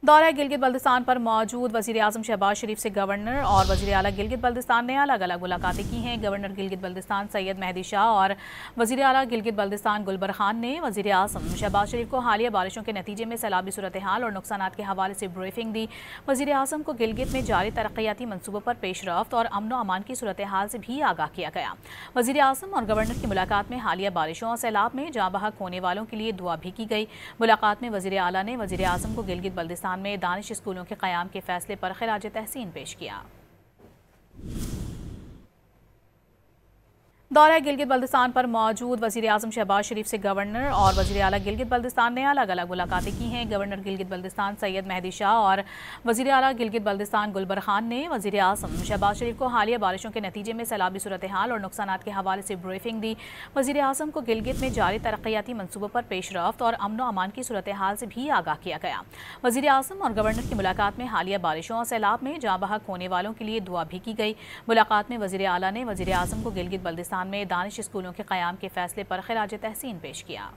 दौरा गिलगित बल्तिस्तान पर मौजूद वज़ीर आज़म शहबाज शरीफ से गवर्नर और वज़ीर आला गिलगित बल्तिस्तान ने अलग अलग मुलाकातें की हैं। गवर्नर गिलगित बल्तिस्तान सैयद मेहदी शाह और वज़ीर आला गिलगित बल्तिस्तान गुलबर खान ने वज़ीर आज़म शहबाज शरीफ को हालिया बारिशों के नतीजे में सैलाबी सूरत हाल और नुकसानात के हवाले से ब्रीफिंग दी। वज़ीर आज़म को गिलगित में जारी तरक्याती मनसूबों पर पेशरफ्त और अमन व अमान की सूरत हाल से भी आगाह किया गया। वज़ीर आज़म और गवर्नर की मुलाकात में हालिया बारिशों और सैलाब में जाँ बहक होने वालों के लिए दुआ भी की गई। मुलाकात में वज़ीर आला ने वज़ीर आज़म को गिलगित बल्तिस्तान में दानिश स्कूलों के क़याम के फैसले पर खिराज तहसीन पेश किया। दौरा गिलगित बल्तिस्तान पर मौजूद वज़ीर आज़म शहबाज शरीफ से गवर्नर और वज़ीर आला गिलगित बल्तिस्तान ने अलग अलग मुलाकातें की हैं। गवर्नर गिलगित बल्तिस्तान सैयद मेहदी शाह और वज़ीर आला गिलगित बल्तिस्तान गुलबर खान ने वज़ीर आज़म शहबाज शरीफ को हालिया बारिशों के नतीजे में सैलाबी सूरत हाल और नुकसानात के हवाले से ब्रीफिंग दी। वज़ीर आज़म को गिलगित में जारी तरक्याती मनसूबों पर पेशरफ्त और अमन व अमान की सूरत हाल से भी आगाह किया गया। वज़ीर आज़म और गवर्नर की मुलाकात में हालिया बारिशों और सैलाब में जाँ बहक होने वालों के लिए दुआ भी की गई। मुलाकात में वज़ीर आला ने वज़ीर आज़म को गिलगित बल्तिस्तान में दानिश स्कूलों के क़याम के फैसले पर खिराज तहसीन पेश किया।